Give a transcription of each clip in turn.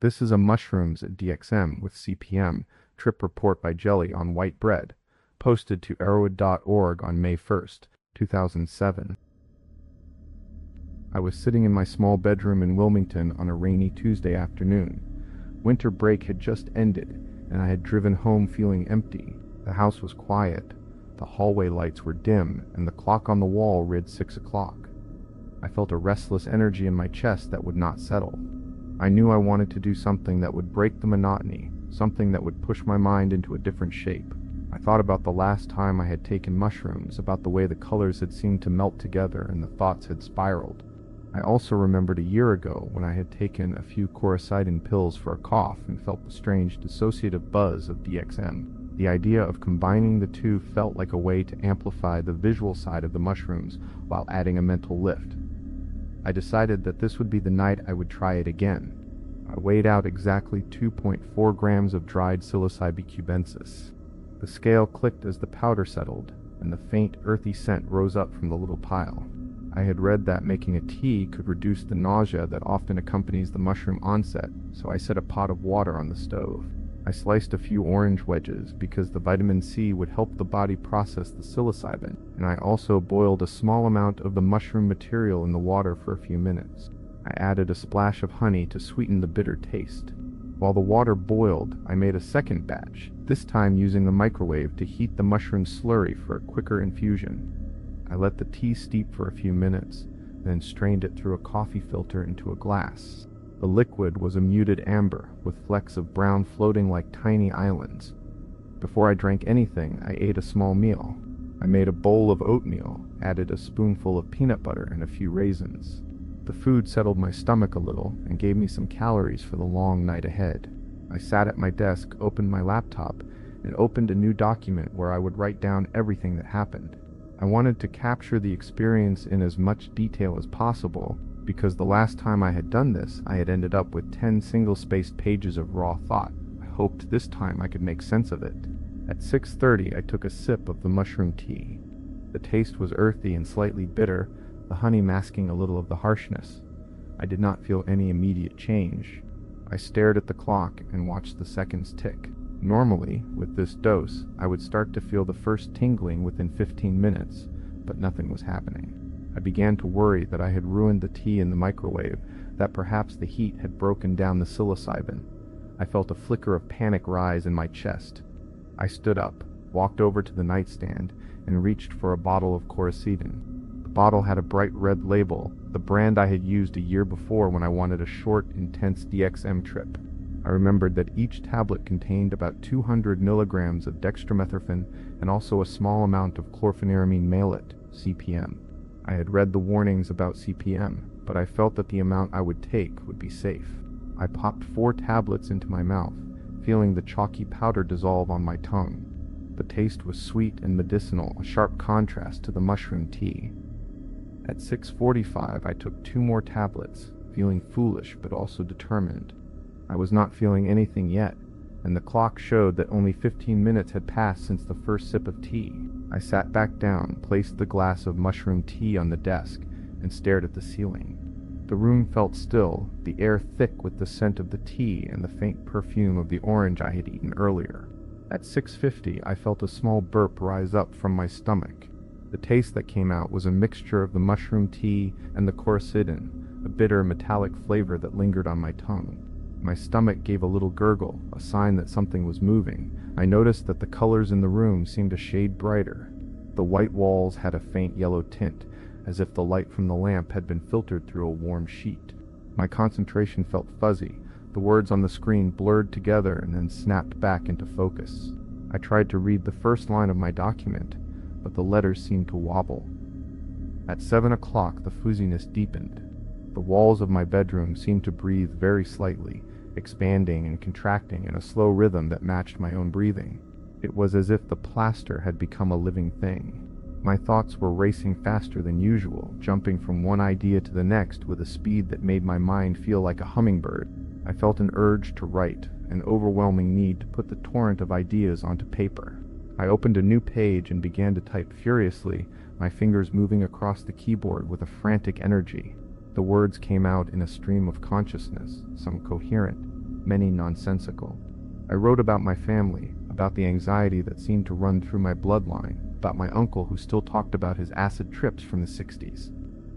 This is a mushrooms at DXM with CPM trip report by Jelly on white bread, posted to Erowid.org on May 1st, 2007. I was sitting in my small bedroom in Wilmington on a rainy Tuesday afternoon. Winter break had just ended, and I had driven home feeling empty. The house was quiet. The hallway lights were dim, and the clock on the wall read 6 o'clock. I felt a restless energy in my chest that would not settle. I knew I wanted to do something that would break the monotony, something that would push my mind into a different shape. I thought about the last time I had taken mushrooms, about the way the colors had seemed to melt together and the thoughts had spiraled. I also remembered a year ago when I had taken a few Coricidin pills for a cough and felt the strange dissociative buzz of DXM. The idea of combining the two felt like a way to amplify the visual side of the mushrooms while adding a mental lift. I decided that this would be the night I would try it again. I weighed out exactly 2.4 grams of dried psilocybe cubensis. The scale clicked as the powder settled, and the faint, earthy scent rose up from the little pile. I had read that making a tea could reduce the nausea that often accompanies the mushroom onset, so I set a pot of water on the stove. I sliced a few orange wedges because the vitamin C would help the body process the psilocybin, and I also boiled a small amount of the mushroom material in the water for a few minutes. I added a splash of honey to sweeten the bitter taste. While the water boiled, I made a second batch, this time using the microwave to heat the mushroom slurry for a quicker infusion. I let the tea steep for a few minutes, then strained it through a coffee filter into a glass. The liquid was a muted amber, with flecks of brown floating like tiny islands. Before I drank anything, I ate a small meal. I made a bowl of oatmeal, added a spoonful of peanut butter and a few raisins. The food settled my stomach a little and gave me some calories for the long night ahead. I sat at my desk, opened my laptop, and opened a new document where I would write down everything that happened. I wanted to capture the experience in as much detail as possible, because the last time I had done this, I had ended up with 10 single-spaced pages of raw thought. I hoped this time I could make sense of it. At 6:30, I took a sip of the mushroom tea. The taste was earthy and slightly bitter, the honey masking a little of the harshness. I did not feel any immediate change. I stared at the clock and watched the seconds tick. Normally, with this dose, I would start to feel the first tingling within 15 minutes, but nothing was happening. I began to worry that I had ruined the tea in the microwave, that perhaps the heat had broken down the psilocybin. I felt a flicker of panic rise in my chest. I stood up, walked over to the nightstand, and reached for a bottle of Coricidin. The bottle had a bright red label, the brand I had used a year before when I wanted a short, intense DXM trip. I remembered that each tablet contained about 200 milligrams of dextromethorphan and also a small amount of chlorpheniramine maleate, CPM. I had read the warnings about CPM, but I felt that the amount I would take would be safe. I popped 4 tablets into my mouth, feeling the chalky powder dissolve on my tongue. The taste was sweet and medicinal, a sharp contrast to the mushroom tea. At 6:45, I took 2 more tablets, feeling foolish but also determined. I was not feeling anything yet, and the clock showed that only 15 minutes had passed since the first sip of tea. I sat back down, placed the glass of mushroom tea on the desk, and stared at the ceiling. The room felt still, the air thick with the scent of the tea and the faint perfume of the orange I had eaten earlier. At 6:50, I felt a small burp rise up from my stomach. The taste that came out was a mixture of the mushroom tea and the Coricidin, a bitter, metallic flavor that lingered on my tongue. My stomach gave a little gurgle, a sign that something was moving. I noticed that the colors in the room seemed a shade brighter. The white walls had a faint yellow tint, as if the light from the lamp had been filtered through a warm sheet. My concentration felt fuzzy. The words on the screen blurred together and then snapped back into focus. I tried to read the first line of my document, but the letters seemed to wobble. At 7 o'clock, the fuzziness deepened. The walls of my bedroom seemed to breathe very slightly, expanding and contracting in a slow rhythm that matched my own breathing. It was as if the plaster had become a living thing. My thoughts were racing faster than usual, jumping from one idea to the next with a speed that made my mind feel like a hummingbird. I felt an urge to write, an overwhelming need to put the torrent of ideas onto paper. I opened a new page and began to type furiously, my fingers moving across the keyboard with a frantic energy. The words came out in a stream of consciousness, some coherent, many nonsensical. I wrote about my family, about the anxiety that seemed to run through my bloodline, about my uncle who still talked about his acid trips from the 60s.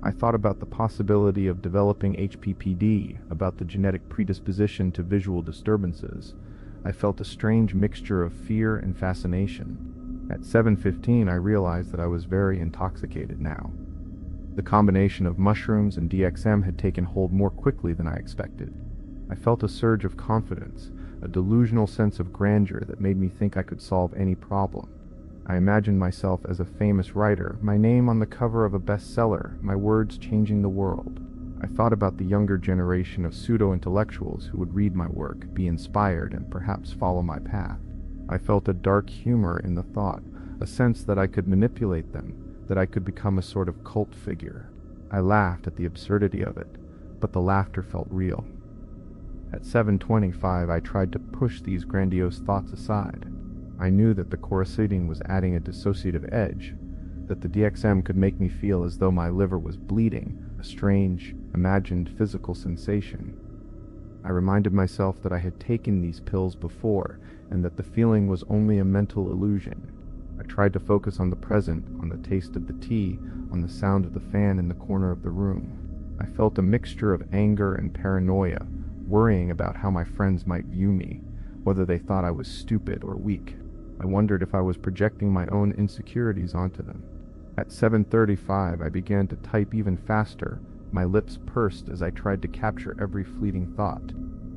I thought about the possibility of developing HPPD, about the genetic predisposition to visual disturbances. I felt a strange mixture of fear and fascination. At 7:15, I realized that I was very intoxicated now. The combination of mushrooms and DXM had taken hold more quickly than I expected. I felt a surge of confidence, a delusional sense of grandeur that made me think I could solve any problem. I imagined myself as a famous writer, my name on the cover of a bestseller, my words changing the world. I thought about the younger generation of pseudo-intellectuals who would read my work, be inspired, and perhaps follow my path. I felt a dark humor in the thought, a sense that I could manipulate them, that I could become a sort of cult figure. I laughed at the absurdity of it, but the laughter felt real. At 7:25, I tried to push these grandiose thoughts aside. I knew that the Coricidin was adding a dissociative edge, that the DXM could make me feel as though my liver was bleeding, a strange, imagined physical sensation. I reminded myself that I had taken these pills before, and that the feeling was only a mental illusion. I tried to focus on the present, on the taste of the tea, on the sound of the fan in the corner of the room. I felt a mixture of anger and paranoia, worrying about how my friends might view me, whether they thought I was stupid or weak. I wondered if I was projecting my own insecurities onto them. At 7:35, I began to type even faster. My lips pursed as I tried to capture every fleeting thought.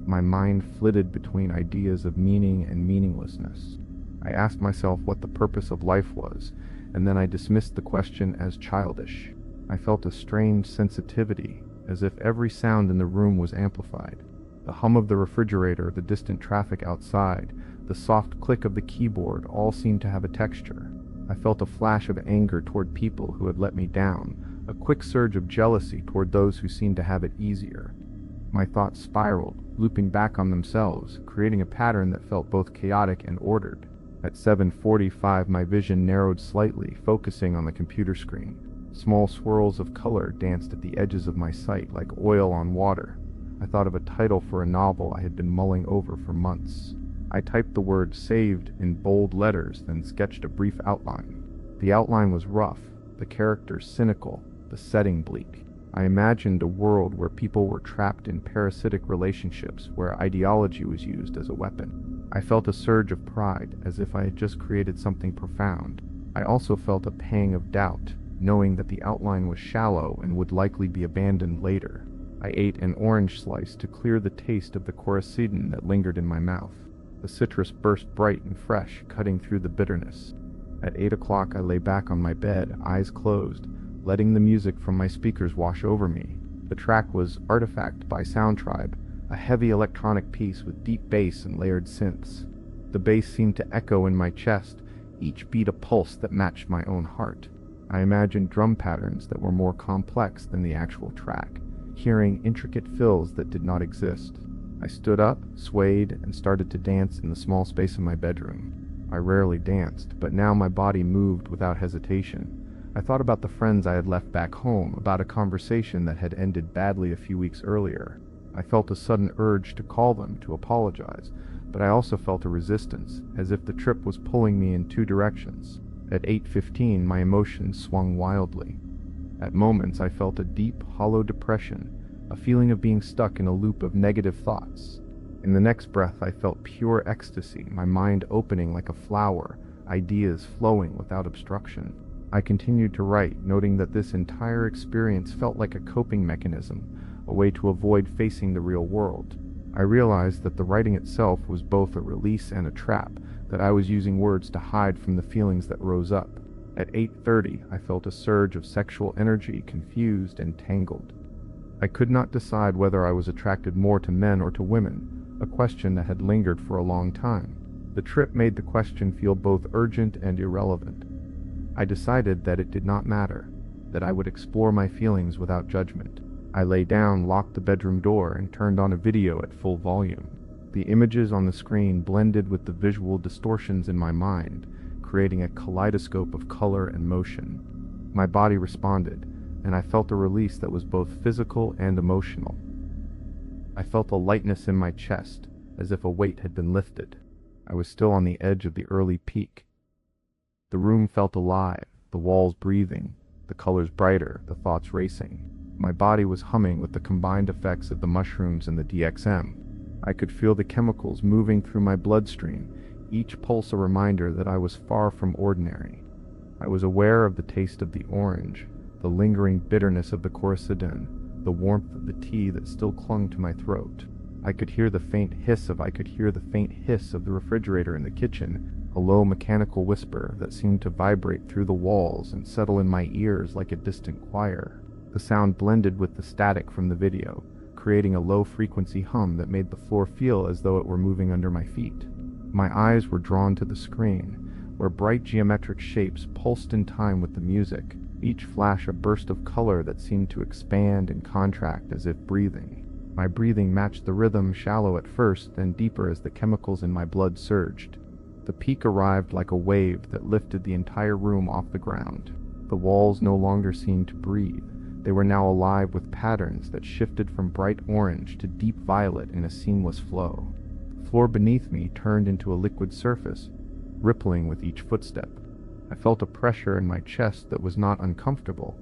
My mind flitted between ideas of meaning and meaninglessness. I asked myself what the purpose of life was, and then I dismissed the question as childish. I felt a strange sensitivity, as if every sound in the room was amplified. The hum of the refrigerator, the distant traffic outside, the soft click of the keyboard all seemed to have a texture. I felt a flash of anger toward people who had let me down, a quick surge of jealousy toward those who seemed to have it easier. My thoughts spiraled, looping back on themselves, creating a pattern that felt both chaotic and ordered. At 7:45, my vision narrowed slightly, focusing on the computer screen. Small swirls of color danced at the edges of my sight like oil on water. I thought of a title for a novel I had been mulling over for months. I typed the word "saved" in bold letters, then sketched a brief outline. The outline was rough, the characters cynical, the setting bleak. I imagined a world where people were trapped in parasitic relationships, where ideology was used as a weapon. I felt a surge of pride, as if I had just created something profound. I also felt a pang of doubt, knowing that the outline was shallow and would likely be abandoned later. I ate an orange slice to clear the taste of the Coricidin that lingered in my mouth. The citrus burst bright and fresh, cutting through the bitterness. At 8 o'clock, I lay back on my bed, eyes closed, letting the music from my speakers wash over me. The track was Artifact by Soundtribe, a heavy electronic piece with deep bass and layered synths. The bass seemed to echo in my chest, each beat a pulse that matched my own heart. I imagined drum patterns that were more complex than the actual track, hearing intricate fills that did not exist. I stood up, swayed, and started to dance in the small space of my bedroom. I rarely danced, but now my body moved without hesitation. I thought about the friends I had left back home, about a conversation that had ended badly a few weeks earlier. I felt a sudden urge to call them, to apologize, but I also felt a resistance, as if the trip was pulling me in two directions. At 8:15, my emotions swung wildly. At moments, I felt a deep, hollow depression, a feeling of being stuck in a loop of negative thoughts. In the next breath, I felt pure ecstasy, my mind opening like a flower, ideas flowing without obstruction. I continued to write, noting that this entire experience felt like a coping mechanism, a way to avoid facing the real world. I realized that the writing itself was both a release and a trap, that I was using words to hide from the feelings that rose up. At 8:30, I felt a surge of sexual energy, confused and tangled. I could not decide whether I was attracted more to men or to women, a question that had lingered for a long time. The trip made the question feel both urgent and irrelevant. I decided that it did not matter, that I would explore my feelings without judgment. I lay down, locked the bedroom door, and turned on a video at full volume. The images on the screen blended with the visual distortions in my mind, creating a kaleidoscope of color and motion. My body responded, and I felt a release that was both physical and emotional. I felt a lightness in my chest, as if a weight had been lifted. I was still on the edge of the early peak. The room felt alive, the walls breathing, the colors brighter, the thoughts racing. My body was humming with the combined effects of the mushrooms and the DXM. I could feel the chemicals moving through my bloodstream, each pulse a reminder that I was far from ordinary. I was aware of the taste of the orange, the lingering bitterness of the Coricidin, the warmth of the tea that still clung to my throat. I could hear the faint hiss of the refrigerator in the kitchen, a low mechanical whisper that seemed to vibrate through the walls and settle in my ears like a distant choir. The sound blended with the static from the video, creating a low-frequency hum that made the floor feel as though it were moving under my feet. My eyes were drawn to the screen, where bright geometric shapes pulsed in time with the music, each flash a burst of color that seemed to expand and contract as if breathing. My breathing matched the rhythm, shallow at first, then deeper as the chemicals in my blood surged. The peak arrived like a wave that lifted the entire room off the ground. The walls no longer seemed to breathe. They were now alive with patterns that shifted from bright orange to deep violet in a seamless flow. The floor beneath me turned into a liquid surface, rippling with each footstep. I felt a pressure in my chest that was not uncomfortable,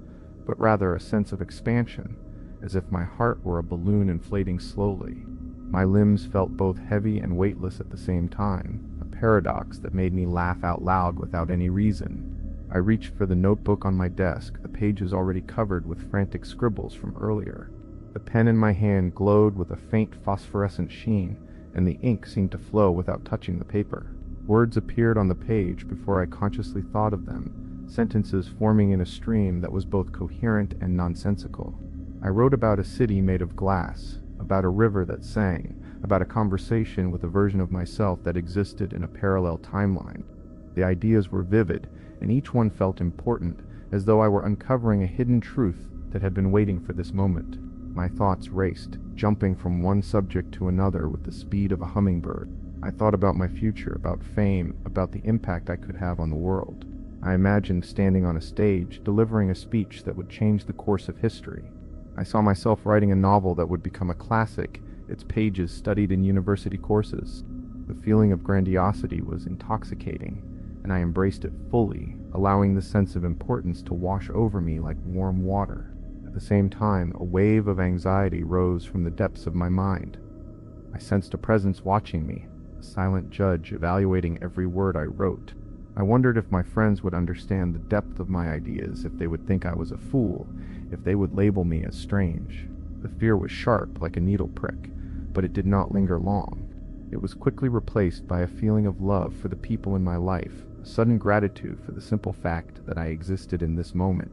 but rather a sense of expansion, as if my heart were a balloon inflating slowly. My limbs felt both heavy and weightless at the same time, a paradox that made me laugh out loud without any reason. I reached for the notebook on my desk, the pages already covered with frantic scribbles from earlier. The pen in my hand glowed with a faint phosphorescent sheen, and the ink seemed to flow without touching the paper. Words appeared on the page before I consciously thought of them, sentences forming in a stream that was both coherent and nonsensical. I wrote about a city made of glass, about a river that sang, about a conversation with a version of myself that existed in a parallel timeline. The ideas were vivid, and each one felt important, as though I were uncovering a hidden truth that had been waiting for this moment. My thoughts raced, jumping from one subject to another with the speed of a hummingbird. I thought about my future, about fame, about the impact I could have on the world. I imagined standing on a stage, delivering a speech that would change the course of history. I saw myself writing a novel that would become a classic, its pages studied in university courses. The feeling of grandiosity was intoxicating, and I embraced it fully, allowing the sense of importance to wash over me like warm water. At the same time, a wave of anxiety rose from the depths of my mind. I sensed a presence watching me, a silent judge evaluating every word I wrote. I wondered if my friends would understand the depth of my ideas, if they would think I was a fool, if they would label me as strange. The fear was sharp, like a needle prick, but it did not linger long. It was quickly replaced by a feeling of love for the people in my life, a sudden gratitude for the simple fact that I existed in this moment.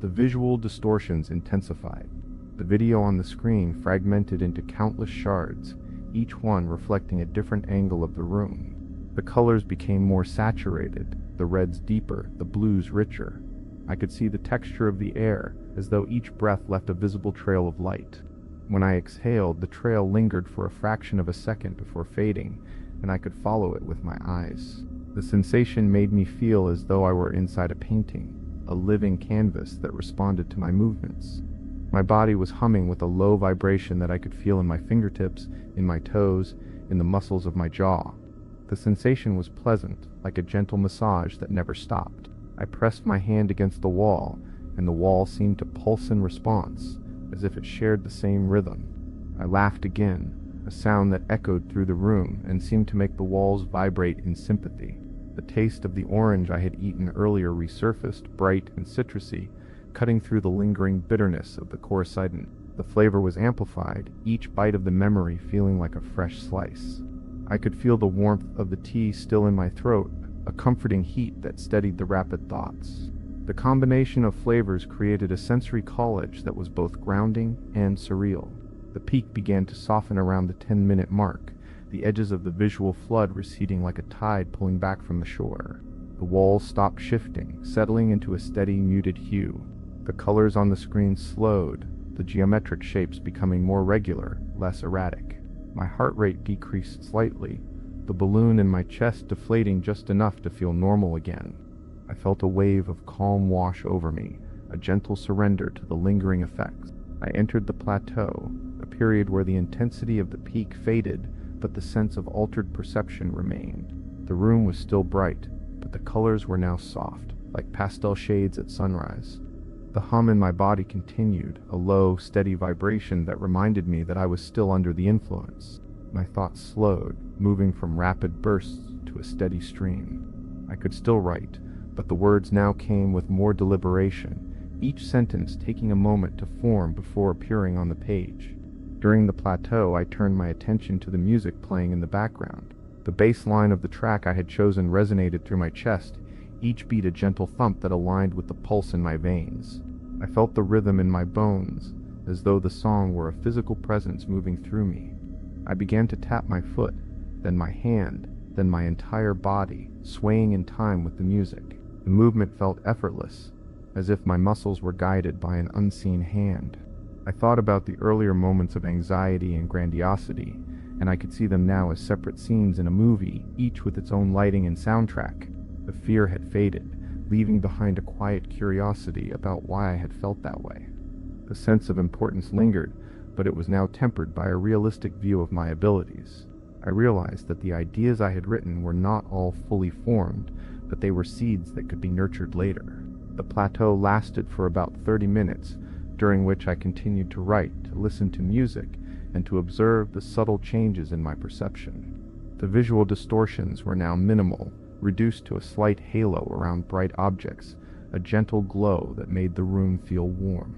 The visual distortions intensified. The video on the screen fragmented into countless shards, each one reflecting a different angle of the room. The colors became more saturated, the reds deeper, the blues richer. I could see the texture of the air, as though each breath left a visible trail of light. When I exhaled, the trail lingered for a fraction of a second before fading, and I could follow it with my eyes. The sensation made me feel as though I were inside a painting, a living canvas that responded to my movements. My body was humming with a low vibration that I could feel in my fingertips, in my toes, in the muscles of my jaw. The sensation was pleasant, like a gentle massage that never stopped. I pressed my hand against the wall, and the wall seemed to pulse in response, as if it shared the same rhythm. I laughed again, a sound that echoed through the room and seemed to make the walls vibrate in sympathy. The taste of the orange I had eaten earlier resurfaced, bright and citrusy, cutting through the lingering bitterness of the Coricidin. The flavor was amplified, each bite of the memory feeling like a fresh slice. I could feel the warmth of the tea still in my throat, a comforting heat that steadied the rapid thoughts. The combination of flavors created a sensory collage that was both grounding and surreal. The peak began to soften around the 10-minute mark, the edges of the visual flood receding like a tide pulling back from the shore. The walls stopped shifting, settling into a steady, muted hue. The colors on the screen slowed, the geometric shapes becoming more regular, less erratic. My heart rate decreased slightly, the balloon in my chest deflating just enough to feel normal again. I felt a wave of calm wash over me, a gentle surrender to the lingering effects. I entered the plateau, a period where the intensity of the peak faded, but the sense of altered perception remained. The room was still bright, but the colors were now soft, like pastel shades at sunrise. The hum in my body continued, a low, steady vibration that reminded me that I was still under the influence. My thoughts slowed, moving from rapid bursts to a steady stream. I could still write, but the words now came with more deliberation, each sentence taking a moment to form before appearing on the page. During the plateau, I turned my attention to the music playing in the background. The bass line of the track I had chosen resonated through my chest, each beat a gentle thump that aligned with the pulse in my veins. I felt the rhythm in my bones, as though the song were a physical presence moving through me. I began to tap my foot, then my hand, then my entire body, swaying in time with the music. The movement felt effortless, as if my muscles were guided by an unseen hand. I thought about the earlier moments of anxiety and grandiosity, and I could see them now as separate scenes in a movie, each with its own lighting and soundtrack. The fear had faded, leaving behind a quiet curiosity about why I had felt that way. The sense of importance lingered, but it was now tempered by a realistic view of my abilities. I realized that the ideas I had written were not all fully formed, but they were seeds that could be nurtured later. The plateau lasted for about 30 minutes, during which I continued to write, to listen to music, and to observe the subtle changes in my perception. The visual distortions were now minimal, reduced to a slight halo around bright objects, a gentle glow that made the room feel warm.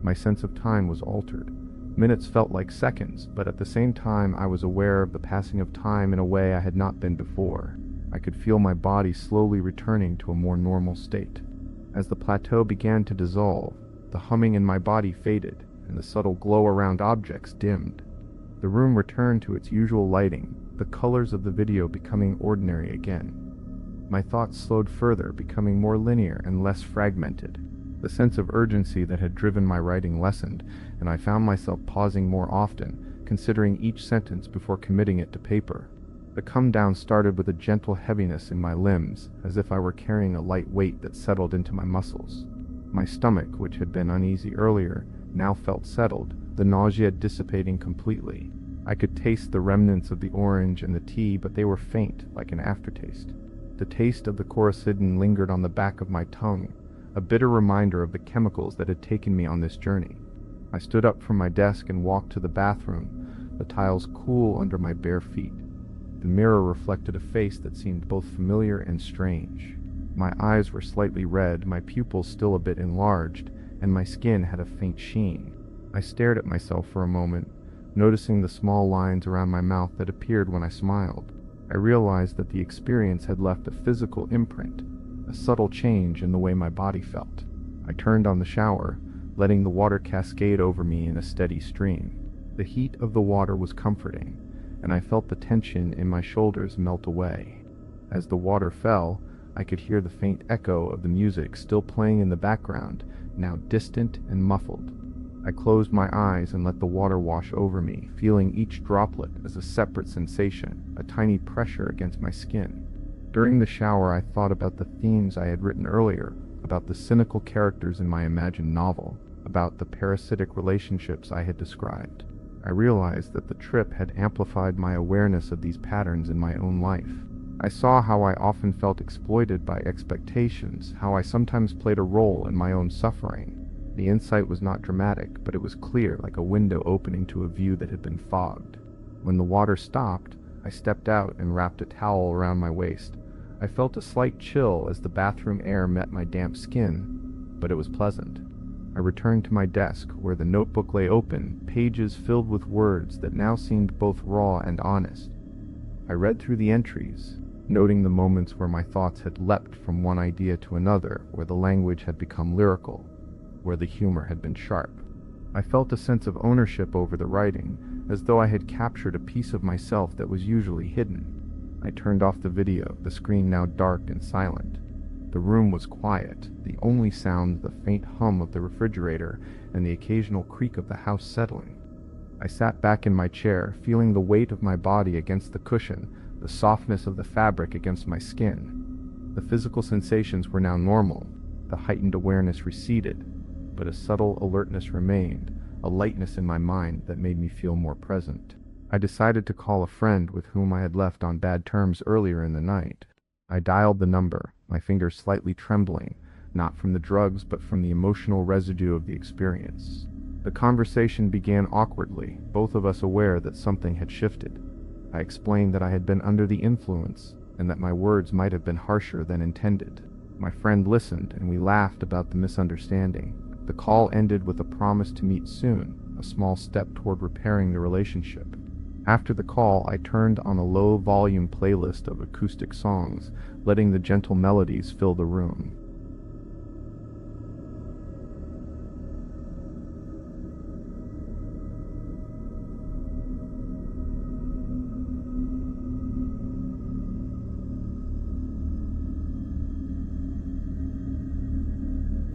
My sense of time was altered. Minutes felt like seconds, but at the same time I was aware of the passing of time in a way I had not been before. I could feel my body slowly returning to a more normal state. As the plateau began to dissolve, the humming in my body faded, and the subtle glow around objects dimmed. The room returned to its usual lighting, the colors of the video becoming ordinary again. My thoughts slowed further, becoming more linear and less fragmented. The sense of urgency that had driven my writing lessened, and I found myself pausing more often, considering each sentence before committing it to paper. The come down started with a gentle heaviness in my limbs, as if I were carrying a light weight that settled into my muscles. My stomach, which had been uneasy earlier, now felt settled, the nausea dissipating completely. I could taste the remnants of the orange and the tea, but they were faint, like an aftertaste. The taste of the Coricidin lingered on the back of my tongue, a bitter reminder of the chemicals that had taken me on this journey. I stood up from my desk and walked to the bathroom, the tiles cool under my bare feet. The mirror reflected a face that seemed both familiar and strange. My eyes were slightly red, my pupils still a bit enlarged, and my skin had a faint sheen. I stared at myself for a moment, noticing the small lines around my mouth that appeared when I smiled. I realized that the experience had left a physical imprint, a subtle change in the way my body felt. I turned on the shower, letting the water cascade over me in a steady stream. The heat of the water was comforting, and I felt the tension in my shoulders melt away. As the water fell, I could hear the faint echo of the music still playing in the background, now distant and muffled. I closed my eyes and let the water wash over me, feeling each droplet as a separate sensation, a tiny pressure against my skin. During the shower, I thought about the themes I had written earlier, about the cynical characters in my imagined novel, about the parasitic relationships I had described. I realized that the trip had amplified my awareness of these patterns in my own life. I saw how I often felt exploited by expectations, how I sometimes played a role in my own suffering. The insight was not dramatic, but it was clear, like a window opening to a view that had been fogged. When the water stopped, I stepped out and wrapped a towel around my waist. I felt a slight chill as the bathroom air met my damp skin, but it was pleasant. I returned to my desk, where the notebook lay open, pages filled with words that now seemed both raw and honest. I read through the entries, noting the moments where my thoughts had leapt from one idea to another, where the language had become lyrical, where the humor had been sharp. I felt a sense of ownership over the writing, as though I had captured a piece of myself that was usually hidden. I turned off the video, the screen now dark and silent. The room was quiet, the only sound the faint hum of the refrigerator and the occasional creak of the house settling. I sat back in my chair, feeling the weight of my body against the cushion, the softness of the fabric against my skin. The physical sensations were now normal. The heightened awareness receded, but a subtle alertness remained, a lightness in my mind that made me feel more present. I decided to call a friend with whom I had left on bad terms earlier in the night. I dialed the number, my fingers slightly trembling, not from the drugs but from the emotional residue of the experience. The conversation began awkwardly, both of us aware that something had shifted. I explained that I had been under the influence, and that my words might have been harsher than intended. My friend listened, and we laughed about the misunderstanding. The call ended with a promise to meet soon, a small step toward repairing the relationship. After the call, I turned on a low-volume playlist of acoustic songs, letting the gentle melodies fill the room.